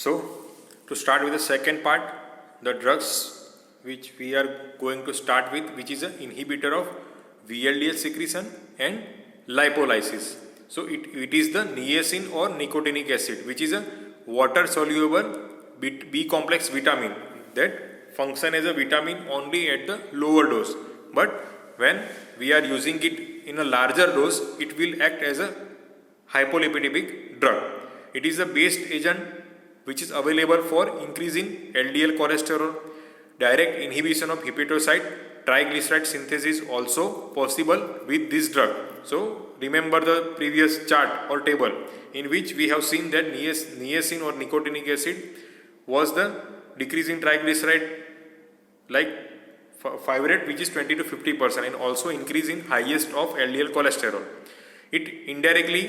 So, to start with the second part, the drugs which we are going to start with, which is an inhibitor of VLDL secretion and lipolysis. So, it is the niacin or nicotinic acid, which is a water soluble B complex vitamin that function as a vitamin only at the lower dose. But when we are using it in a larger dose, it will act as a hypolipidemic drug. It is a base agent which is available for increasing LDL cholesterol. Direct inhibition of hepatocyte triglyceride synthesis also possible with this drug. So remember the previous chart or table in which we have seen that niacin or nicotinic acid was the decrease in triglyceride like fibrate, which is 20 to 50%, and also increase in highest of LDL cholesterol. It indirectly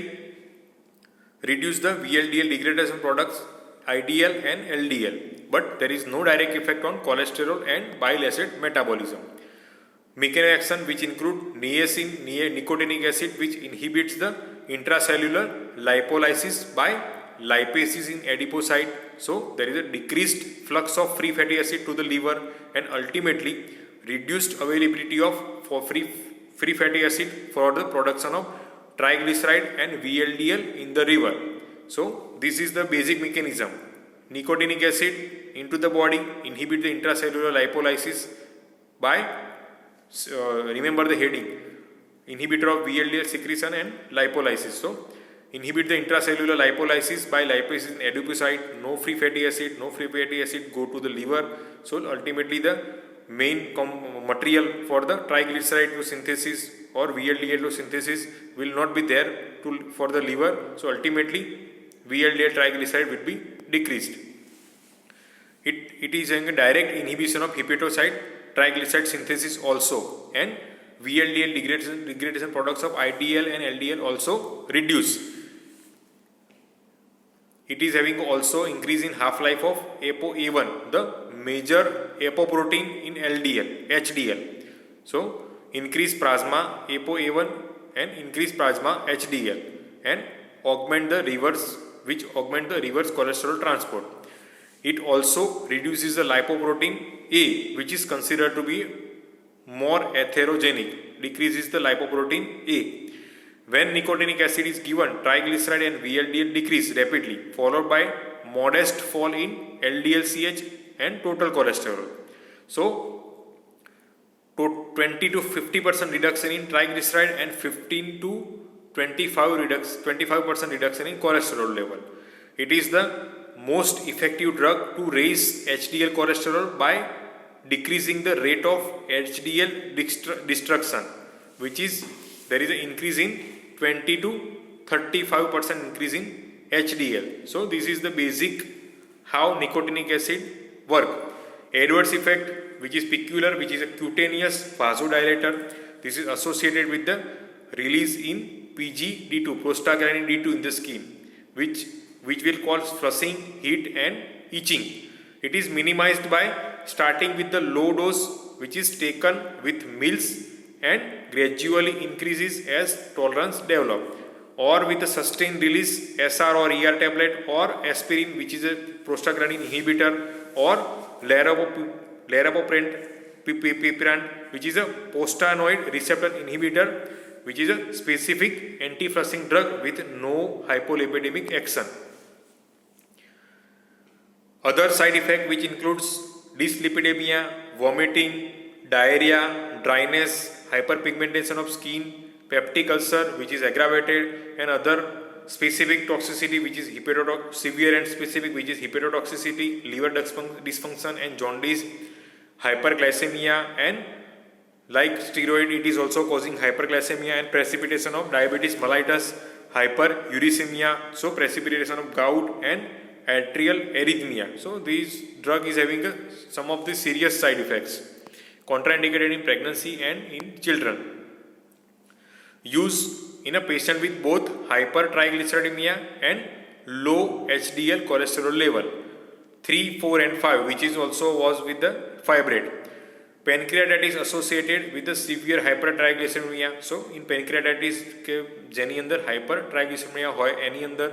reduce the VLDL degradation products IDL and LDL, but there is no direct effect on cholesterol and bile acid metabolism. Mechanism of action which include niacin, nicotinic acid, which inhibits the intracellular lipolysis by lipases in adipocyte. So there is a decreased flux of free fatty acid to the liver and ultimately reduced availability of free fatty acid for the production of triglyceride and VLDL in the liver. So this is the basic mechanism. Nicotinic acid into the body inhibit the intracellular lipolysis by remember the heading, inhibitor of VLDL secretion and lipolysis. So inhibit the intracellular lipolysis by lipases in adipocyte. No free fatty acid go to the liver. So ultimately the main material for the triglyceride to synthesis or VLDL to synthesis will not be there for the liver. So ultimately VLDL triglyceride will be decreased. It is a direct inhibition of hepatocyte triglyceride synthesis also, and VLDL degradation products of IDL and LDL also reduce. It is having also increase in half-life of ApoA1, the major apoprotein in LDL, HDL. So increase plasma ApoA1 and increase plasma HDL and augment the reverse cholesterol transport. It also reduces the lipoprotein A, which is considered to be more atherogenic, decreases the lipoprotein A. When nicotinic acid is given, triglyceride and VLDL decrease rapidly, followed by modest fall in LDL-CH and total cholesterol. So 20 to 50% reduction in triglyceride and 15 to 25% reduction in cholesterol level. It is the most effective drug to raise HDL cholesterol by decreasing the rate of HDL destruction, which is there is an increase in 20 to 35% increase in HDL. So this is the basic how nicotinic acid work. Adverse effect, which is peculiar, which is a cutaneous vasodilator. This is associated with the release in PGD2, prostaglandin D2 in the skin, which will cause flushing, heat and itching. It is minimized by starting with the low dose, which is taken with meals and gradually increases as tolerance develops, or with a sustained release SR or ER tablet, or aspirin, which is a prostaglandin inhibitor, or lirapoprant, which is a postanoid receptor inhibitor, which is a specific anti-flushing drug with no hypolipidemic action. Other side effect which includes dyslipidemia, vomiting, diarrhea, dryness, hyperpigmentation of skin, peptic ulcer which is aggravated, and other specific toxicity which is severe and specific which is hepatotoxicity, liver dysfunction and jaundice, hyperglycemia, and like steroid it is also causing hyperglycemia and precipitation of diabetes mellitus, hyperuricemia, so precipitation of gout and atrial arrhythmia. So this drug is having some of the serious side effects, contraindicated in pregnancy and in children. Use in a patient with both hypertriglyceridemia and low HDL cholesterol level 3, 4 and 5, which is also was with the fibrate. Pancreatitis associated with the severe hypertriglyceridemia. So in pancreatitis के જેની અંદર hypertriglyceridemia હોય એની અંદર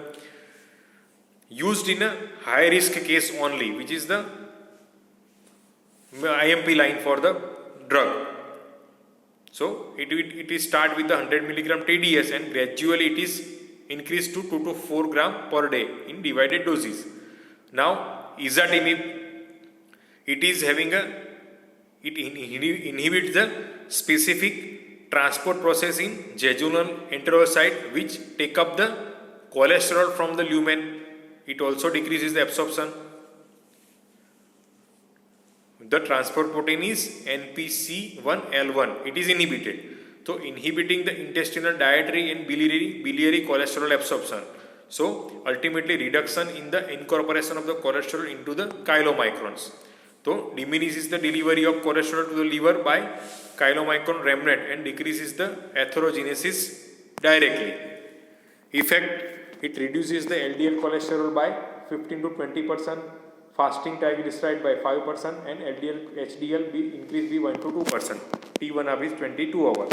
used in a high risk case only, which is the IMP line for the drug. So it is start with the 100 milligram TDS and gradually it is increased to 2 to 4 gram per day in divided doses. Now izatimib, it is having a, it inhibits the specific transport process in jejunal enterocyte which take up the cholesterol from the lumen. It also decreases the absorption. The transport protein is NPC1L1. It is inhibited. So inhibiting the intestinal, dietary and biliary cholesterol absorption. So ultimately reduction in the incorporation of the cholesterol into the chylomicrons. So diminishes the delivery of cholesterol to the liver by chylomicron remnant and decreases the atherogenesis directly. Effect, it reduces the LDL cholesterol by 15 to 20%, fasting triglyceride by 5% and LDL HDL be increased by 1 to 2%. T1 is 22 hours.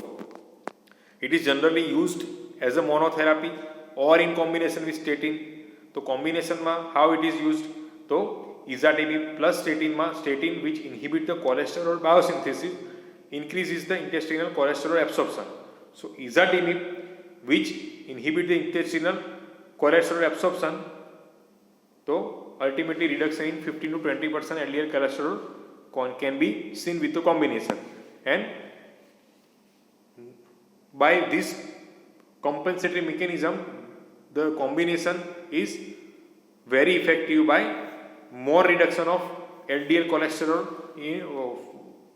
It is generally used as a monotherapy or in combination with statin. So combination ma how it is used? So izatimib plus statin ma, statin which inhibit the cholesterol biosynthesis increases the intestinal cholesterol absorption. So izatimib which inhibit the intestinal cholesterol absorption, so ultimately reduction in 15 to 20% LDL cholesterol can be seen with the combination. And by this compensatory mechanism, the combination is very effective by more reduction of LDL cholesterol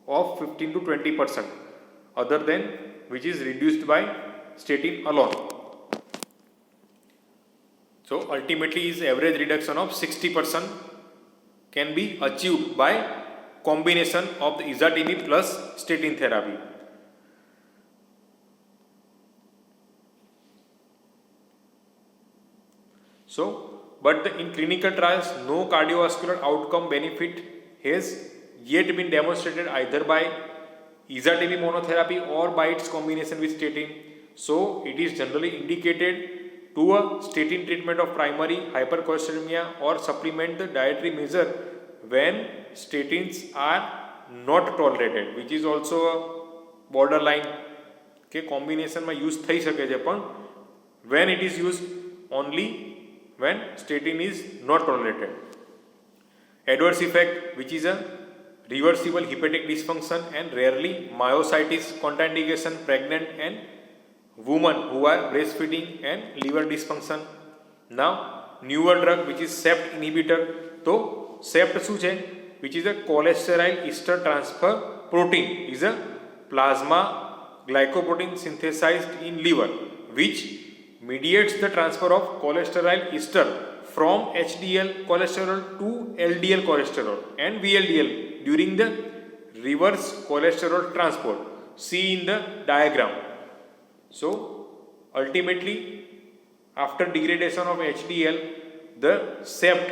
of 15 to 20% other than which is reduced by statin alone. So ultimately is average reduction of 60% can be achieved by combination of the izatimib plus statin therapy. So, but in clinical trials, no cardiovascular outcome benefit has yet been demonstrated either by izatimib monotherapy or by its combination with statin. So, it is generally indicated to a statin treatment of primary hypercholesterolemia or supplement the dietary measure when statins are not tolerated, which is also a borderline કે કોમ્બિનેશનમાં use થઈ શકે છે, પણ when it is used only when statin is not tolerated. Adverse effect, which is a reversible hepatic dysfunction and rarely myositis, contraindication pregnant and women who are breastfeeding and liver dysfunction. Now newer drug which is SEPT inhibitor. તો SEPT શું છે? Which is a cholesterol ester transfer protein, is a plasma glycoprotein synthesized in liver which mediates the transfer of cholesterol ester from HDL cholesterol to LDL cholesterol and VLDL during the reverse cholesterol transport. See in the diagram. So ultimately after degradation of HDL, the SEPT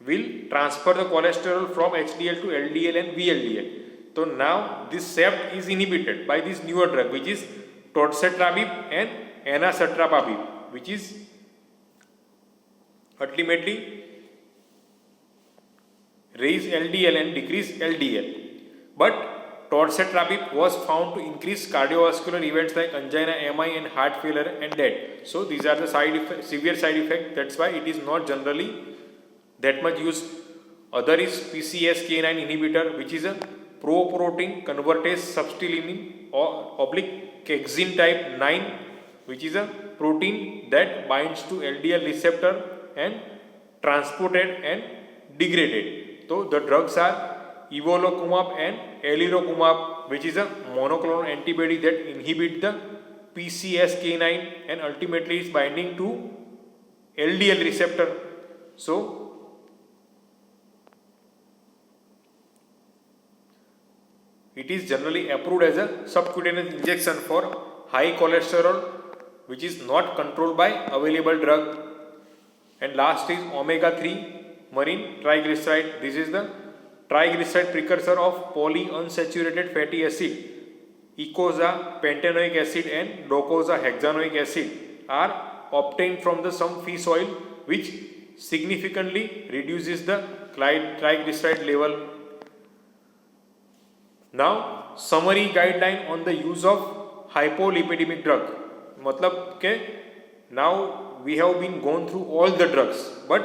will transfer the cholesterol from HDL to LDL and VLDL. So now this SEPT is inhibited by this newer drug which is torcetrapib and anacetrapib, which is ultimately raise LDL and decrease LDL. But torcetrapib was found to increase cardiovascular events like angina, MI and heart failure and death. So these are the severe side effects. That's why it is not generally that much used. Other is PCSK9 inhibitor, which is a proprotein convertase substituting or oblique Kexin type 9, which is a protein that binds to LDL receptor and transported and degraded. So the drugs are evolocumab and alirocumab, which is a monoclonal antibody that inhibit the PCSK9 and ultimately is binding to LDL receptor. So it is generally approved as a subcutaneous injection for high cholesterol which is not controlled by available drug. And last is omega-3 marine triglyceride. This is the triglyceride precursor of polyunsaturated fatty acid. Eicosapentaenoic acid and docosahexaenoic acid are obtained from the some fish oil which significantly reduces the triglyceride level. Now summary guideline on the use of hypolipidemic drug. मतलब के now we have been gone through all the drugs, but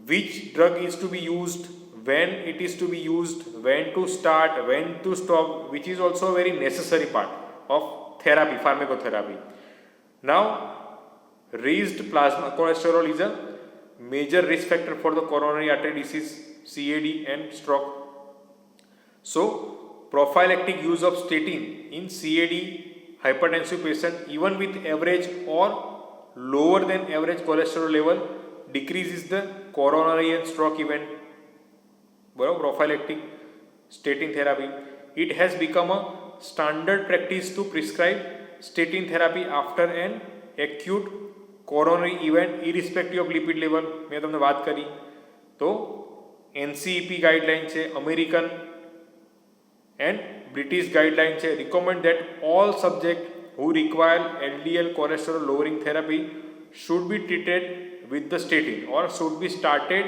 which drug is to be used, when it is to be used, when to start, when to stop, which is also a very necessary part of therapy, pharmacotherapy. Now raised plasma cholesterol is a major risk factor for the coronary artery disease, CAD and stroke. So prophylactic use of statin in CAD hypertensive patient even with average or lower than average cholesterol level decreases the coronary and stroke event. Prophylactic statin therapy. It has become a standard practice to prescribe statin therapy after an acute coronary event irrespective of lipid level. मैं તમને વાત કરી तो NCEP guideline છે, American and British guideline છે, recommend that all subjects who require LDL cholesterol lowering therapy should be treated with the statin or should be started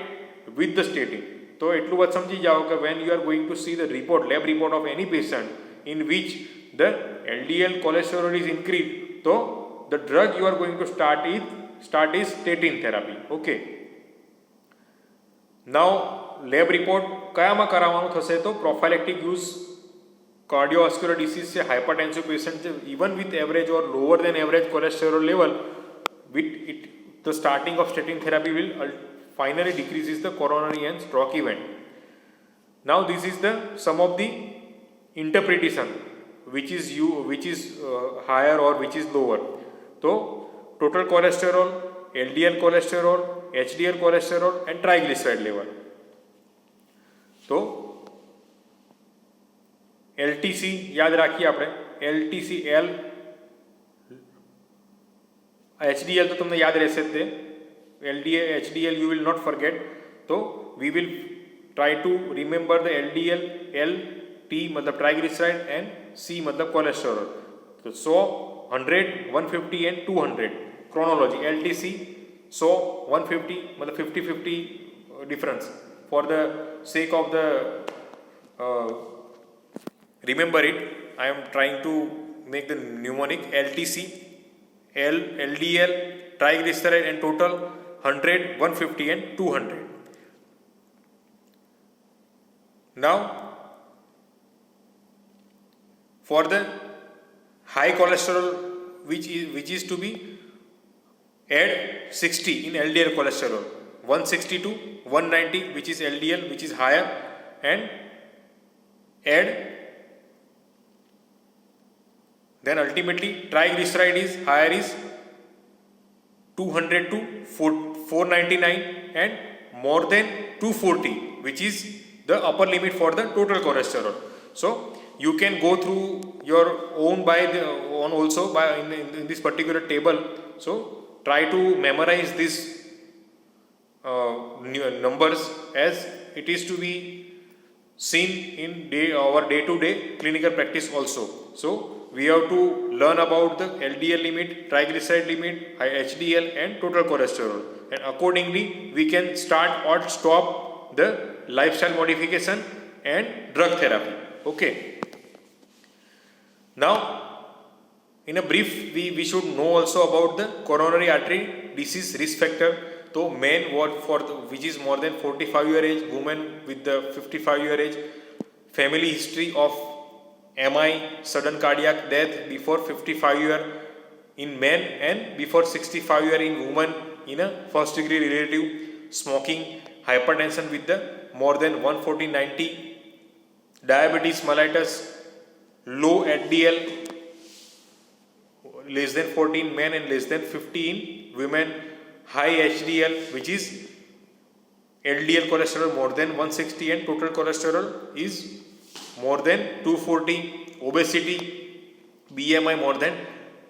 with the statin. तो એટલું વાત સમજી જાઓ કે when you are going to see the report, lab report of any patient in which the LDL cholesterol is increased, so the drug you are going to start is statin therapy. Okay. Now lab report કયામાં કરાવવાનું થશે તો prophylactic use cardiovascular disease છે, hypertensive patient છે, even with average or lower than average cholesterol level, with it the starting of statin therapy will finally decreases the coronary and stroke event. Now this is the some of the interpretation which is higher or which is lower. So total cholesterol, LDL cholesterol, HDL cholesterol and triglyceride level. तो LTC याद राखिए આપણે, LTC L HDL तो तुमने याद रहશે તે, LDL HDL you will not forget. So we will try to remember the LDL, L T मतलब triglyceride and C मतलब cholesterol. तो 100, 100, 150 and 200 chronology. LTC 100, 150 मतलब 50-50 difference. For the sake of the remember it, I am trying to make the mnemonic LTC, L, LDL, triglyceride and total 100, 150 and 200. Now for the high cholesterol which is to be add 60 in LDL cholesterol, 160 to 190 which is LDL which is higher, and add then ultimately triglyceride is higher is 200 to 499 and more than 240 which is the upper limit for the total cholesterol. So you can go through your own also by in this particular table. So try to memorize these numbers as it is to be seen in our day-to-day clinical practice also. So we have to learn about the LDL limit, triglyceride limit, HDL and total cholesterol, and accordingly we can start or stop the lifestyle modification and drug therapy. Okay. Now in a brief we should know also about the coronary artery disease risk factor. So men which is more than 45 year age, women with the 55 year age, family history of MI, sudden cardiac death before 55 year in men and before 65 year in women in a first degree relative, smoking, hypertension with the more than 140/90, diabetes mellitus, low HDL less than 14 men and less than 50 in women, high HDL which is LDL cholesterol more than 160 and total cholesterol is more than 240, obesity, BMI more than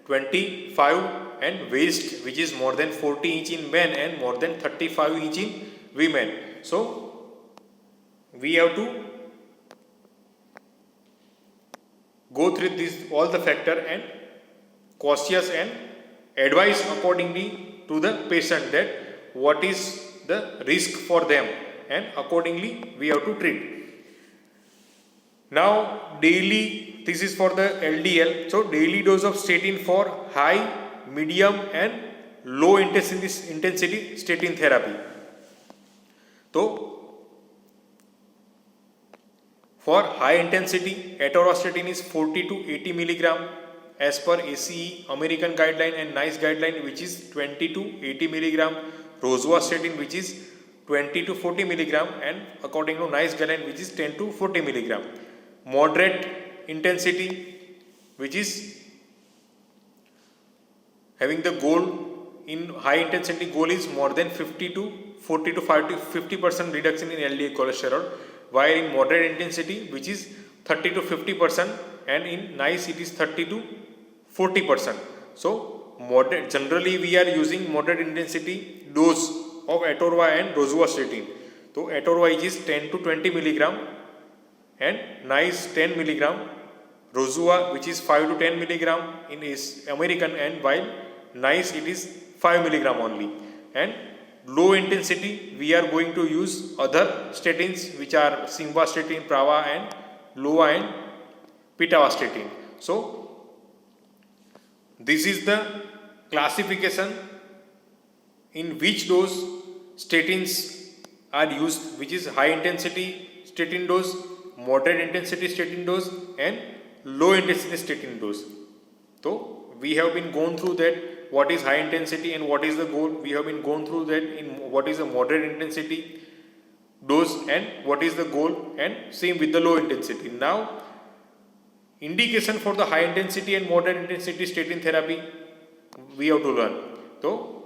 25 and waist which is more than 40 inch in men and more than 35 inch in women. So we have to go through this all the factor and cautious and advise accordingly to the patient that what is the risk for them, and accordingly we have to treat. Now daily, this is for the LDL, so daily dose of statin for high, medium and low intensity statin therapy. So for high intensity, atorvastatin is 40 to 80 milligram as per ACE American guideline and NICE guideline, which is 20 to 80 milligram. Rosuvastatin, which is 20 to 40 milligram, and according to NICE guideline, which is 10 to 40 milligram. Moderate intensity, which is having the goal in high intensity, goal is more than 50 to 40 to 50% reduction in LDL cholesterol, while in moderate intensity, which is 30 to 50%, and in NICE it is 30 to 40%. So moderate, generally we are using moderate intensity dose of atorva and rosuvastatin. So atorva is 10 to 20 milligram and NICE 10 milligram, Rosuva which is 5 to 10 milligram in is American, and while NICE it is 5 milligram only. And low intensity we are going to use other statins, which are simvastatin, Prava and Lova and pitavastatin. So this is the classification in which dose statins are used, which is high intensity statin dose, moderate intensity statin dose and low intensity statin dose. So we have been gone through that what is high intensity and what is the goal. We have been gone through that in what is the moderate intensity dose and what is the goal, and same with the low intensity. Now indication for the high intensity and moderate intensity statin therapy we have to learn. So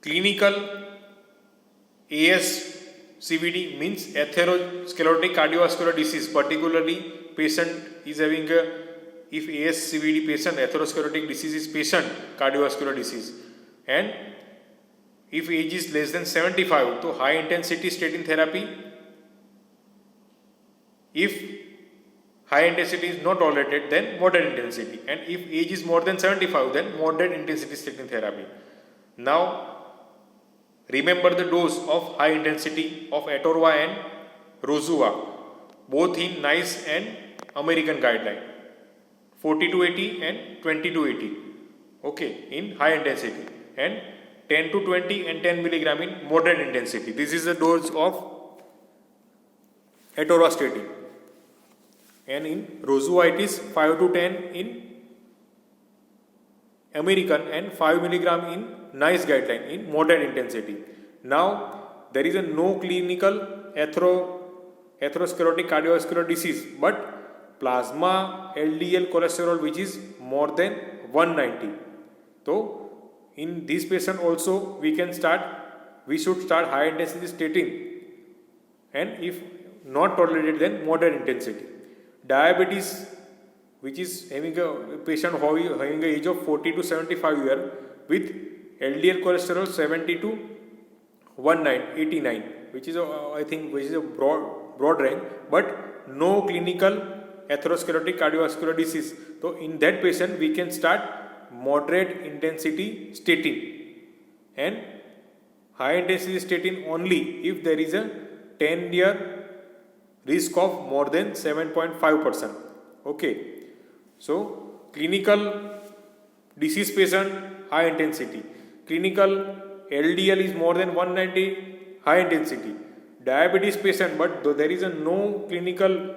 clinical ASCVD means atherosclerotic cardiovascular disease, particularly patient is having a, if ASCVD patient, atherosclerotic disease is patient cardiovascular disease, and if age is less than 75, so high intensity statin therapy. If high intensity is not tolerated, then moderate intensity, and if age is more than 75, then moderate intensity statin therapy. Now remember the dose of high intensity of atorva and rosuva, both in NICE and American guideline, 40 to 80 and 20 to 80, okay, in high intensity, and 10 to 20 and 10 milligram in moderate intensity. This is the dose of atorvastatin, and in rosuva it is 5 to 10 in American and 5 milligram in NICE guideline in moderate intensity. Now there is a no clinical atherosclerotic cardiovascular disease, but plasma LDL cholesterol which is more than 190. So in this patient also we should start high intensity statin, and if not tolerated, then moderate intensity. Diabetes, which is having a patient having an age of 40 to 75 years with LDL cholesterol 70 to 89, which is a broad range, but no clinical atherosclerotic cardiovascular disease. So in that patient we can start moderate intensity statin and high intensity statin only if there is a 10-year risk of more than 7.5%. Okay. So clinical disease patient high intensity, clinical LDL is more than 190 high intensity, diabetes patient but though there is a no clinical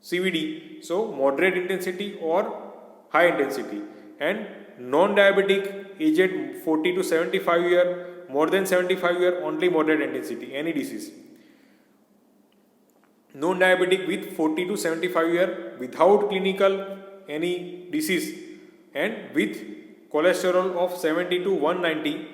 CVD, so moderate intensity or high intensity, and non-diabetic aged 40 to 75 year, more than 75 year, only moderate intensity, any disease. Non-diabetic with 40 to 75 year without clinical any disease and with cholesterol of 70 to 190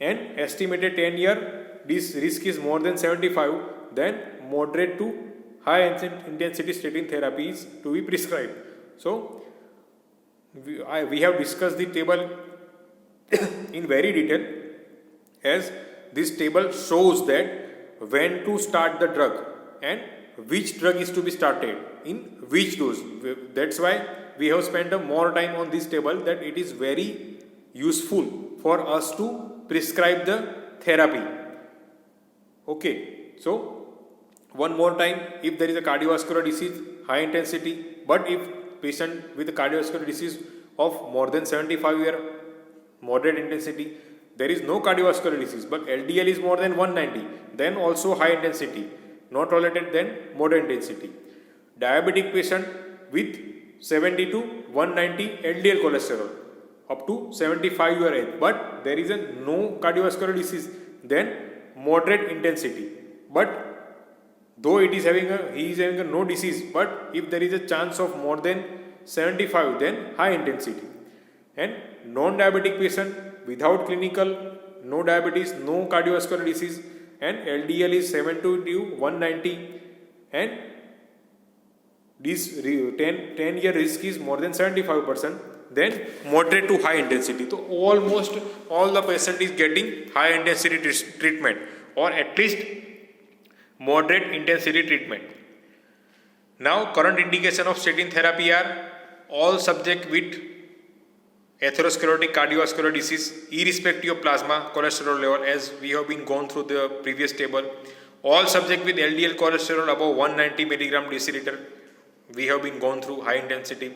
and estimated 10 year, this risk is more than 75, then moderate to high intensity statin therapy is to be prescribed. So we have discussed the table in very detail, as this table shows that when to start the drug and which drug is to be started in which dose. That's why we have spent a more time on this table, that it is very useful for us to prescribe the therapy. Okay, so one more time, if there is a cardiovascular disease, high intensity, but if patient with a cardiovascular disease of more than 75 year, moderate intensity, there is no cardiovascular disease but LDL is more than 190, then also high intensity, not tolerated, then moderate intensity. Diabetic patient with 70 to 190 LDL cholesterol up to 75 year age, but there is a no cardiovascular disease, then moderate intensity. But though he is having a no disease, but if there is a chance of more than 75, then high intensity. And non-diabetic patient without clinical, no diabetes, no cardiovascular disease, and LDL is 70 to 190, and this 10-year risk is more than 75%, then moderate to high intensity. So almost all the patient is getting high intensity treatment, or at least moderate intensity treatment. Now current indication of statin therapy are all subject with atherosclerotic cardiovascular disease, irrespective of plasma cholesterol level, as we have been gone through the previous table. All subject with LDL cholesterol above 190 milligram deciliter, we have been gone through high intensity.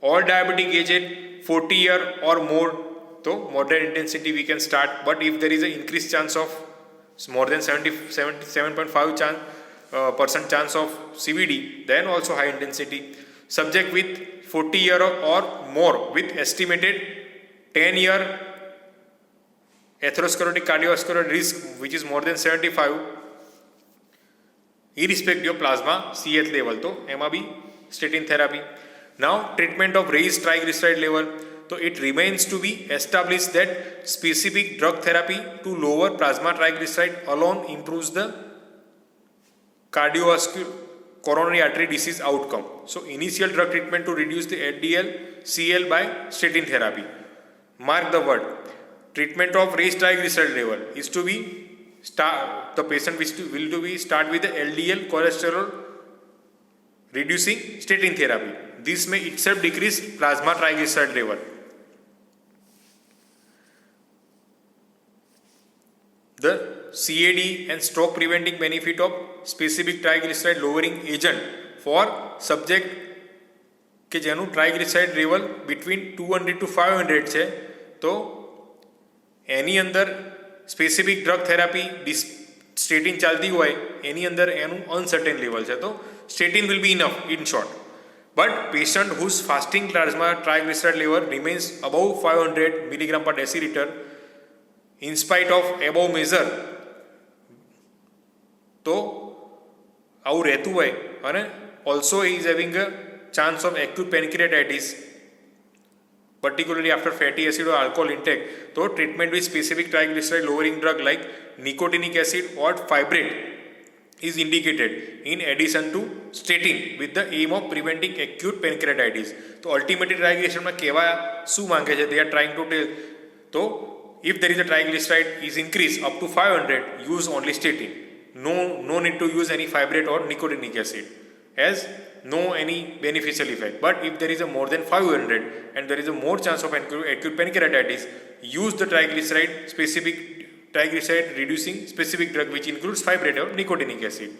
All diabetic aged 40 year or more, so moderate intensity we can start. But if there is an increased chance of more than 77.5% chance of CVD, then also high intensity. Subject with 40 year or more with estimated 10 year atherosclerotic cardiovascular risk, which is more than 75, irrespective of plasma CH level, तो एमा भी statin therapy. Now treatment of raised triglyceride level, so it remains to be established that specific drug therapy to lower plasma triglyceride alone improves the cardiovascular coronary artery disease outcome. So initial drug treatment to reduce the LDL CL by statin therapy. Mark the word, treatment of raised triglyceride level is to be the patient will to be start with the LDL cholesterol reducing statin therapy. This may itself decrease plasma triglyceride level. The CAD and stroke preventing benefit of specific triglyceride lowering agent for subject કે જેનું triglyceride level between 200 to 500 છે, તો એની અંદર specific drug therapy સ્ટેટિન ચાલતી હોય એની અંદર એનું અનસર્ટેન level છે, તો statin will be enough in short. But patient whose fasting plasma triglyceride level remains above 500 milligram per deciliter in spite of above measure, તો આવું રહેતું હોય અને also he is having a chance of acute pancreatitis, particularly after fatty acid or alcohol intake, so treatment with specific triglyceride lowering drug like nicotinic acid or fibrate is indicated in addition to statin with the aim of preventing acute pancreatitis. So ultimately triglyceride માં કેવા શું માંગે છે, they are trying to tell, so if there is a triglyceride is increased up to 500, use only statin. No need to use any fibrate or nicotinic acid, as no any beneficial effect. But if there is a more than 500 and there is a more chance of acute pancreatitis, use the triglyceride reducing specific drug which includes fibrate or nicotinic acid.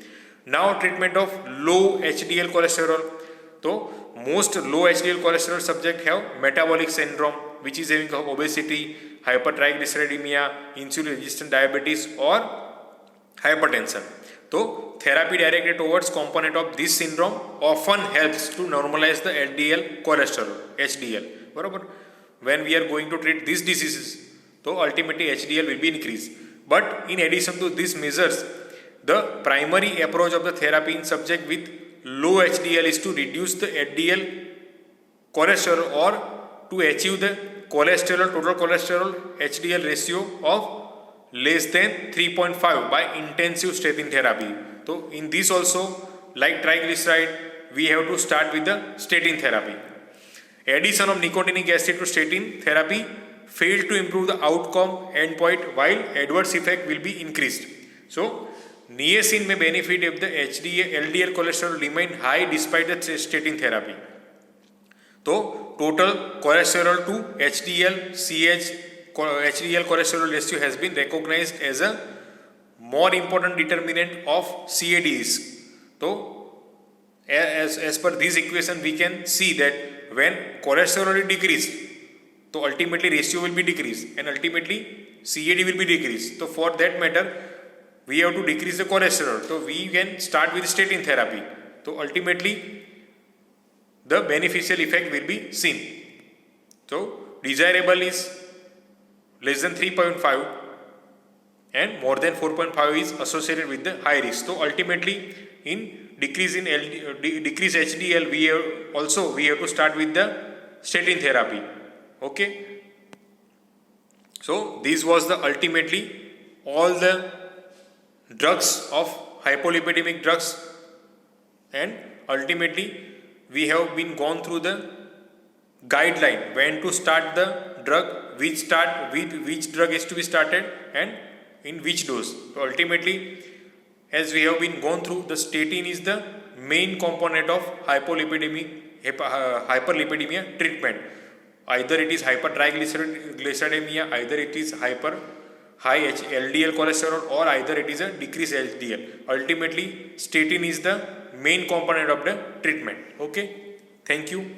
Now treatment of low HDL cholesterol. So most low HDL cholesterol subject have metabolic syndrome, which is having obesity, hypertriglyceridemia, insulin resistant diabetes or hypertension. So therapy directed towards component of this syndrome often helps to normalize the LDL cholesterol, HDL. Barabar? When we are going to treat these diseases, so ultimately HDL will be increased. But in addition to these measures, the primary approach of the therapy in subject with low HDL is to reduce the LDL cholesterol or to achieve the total cholesterol HDL ratio of less than 3.5 by intensive statin therapy. So in this also, like triglyceride, we have to start with the statin therapy. Addition of nicotinic acid to statin therapy failed to improve the outcome endpoint, while adverse effect will be increased. So niacin may benefit if the LDL cholesterol remain high despite the statin therapy. तो total cholesterol to HDL HDL cholesterol ratio has been recognized as a more important determinant of CAD risk. So as per this equation we can see that when cholesterol is decreased, so ultimately ratio will be decreased and ultimately CAD will be decreased. So for that matter we have to decrease the cholesterol. So we can start with statin therapy. So ultimately the beneficial effect will be seen. So desirable is less than 3.5 and more than 4.5 is associated with the high risk. So ultimately in decrease HDL we have to start with the statin therapy. Okay. So this was the ultimately all the drugs of hypolipidemic drugs, and ultimately we have been gone through the guideline when to start the drug, which drug is to be started and in which dose. So ultimately, as we have been gone through, the statin is the main component of hyperlipidemia treatment. Either it is hypertriglyceridemia, either it is high LDL cholesterol, or either it is a decreased LDL. Ultimately, statin is the main component of the treatment. Okay, thank you.